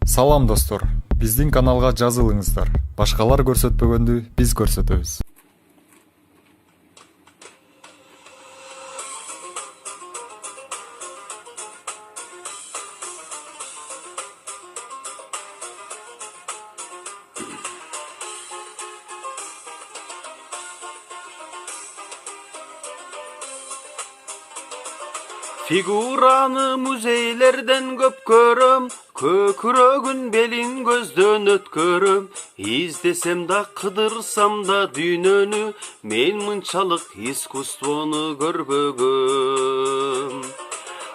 Салам достор, биздин каналга жазылыңыздар. Башкалар көрсөтпөгөндү биз көрсөтөбүз. Figurаны muzeylerden көп көрөm, көкүрөгүн белин көздөн өткөрөm. İzdesem да кыдырсам да дүйнөнү, мен мынчалык искусствону көрбөгөм.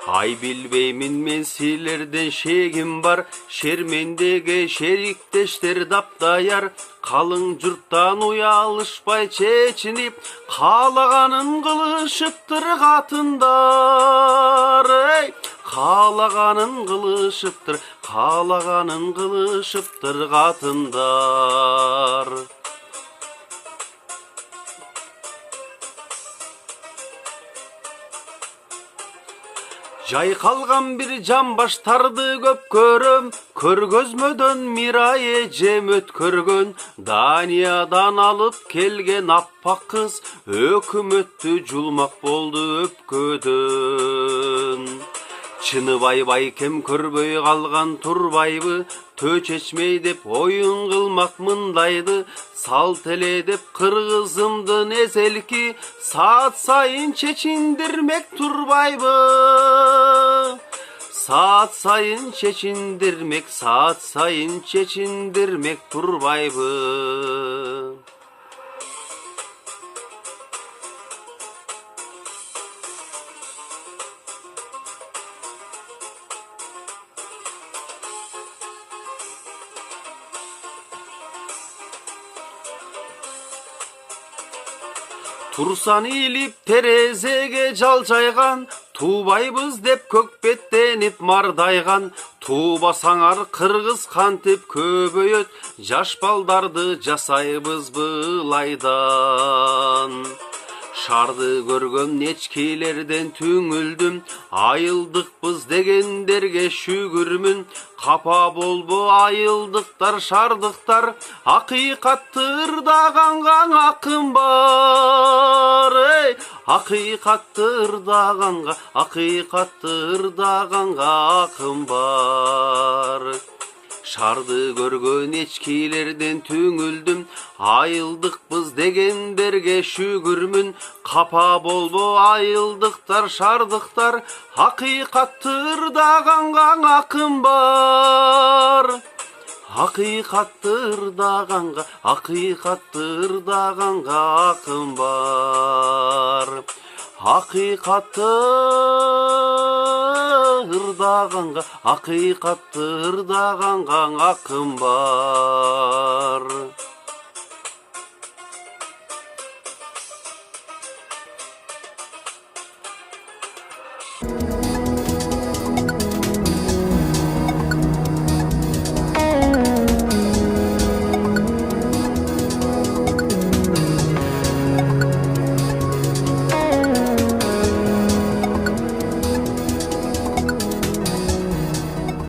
Ай билбеймин мен силерден шегим бар, шермендеге шериктештер даптаяр. Қалың жұрттан уялышпай чечинип, каалаганын кылышыптыр катындар. Каалаганын кылышыптыр катындар. Жайкалган бир жамбаштарды көп көрөм, көргөзмөдөн Мирай эжем өткөргөн. Даниядан алып келген аппак кыз, өкмөттү жулмак болду өпкөдөн. Чыныбай байкем көрбөй калган турбайбы, төө чечмей деп оюн кылмак мындайды. Салт эле деп кыргызымдын эзелки, саат сайын чечиндирмек турбайбы. Saat sayın çeçindirmek turbayбы. Турсан илип терезеге жалжайган, туубайбыз деп көкпеттенип мардайган. Туубасаңар кыргыз кантип көбөйөт, жаш балдарды жасайбыз былайдан. Шарды көргөн нечкилерден түңүлдүм, айылдыкпыз дегендерге шүгүрмүн. Капа болбо айылдыктар, шардыктар, акыйкатты ырдаганга акым бар. Акыйкатты ырдаганга акым бар. Шарды көргөн эчкилерден түңүлдүм, айылдыкпыз дегендерге шүгүрмүн. Капа болбо айылдыктар, шардыктар, акыйкатты ырдаганга акым бар. Акыйкатты ырдаганга акым бар. Акыйкатты ырдаганга акым бар.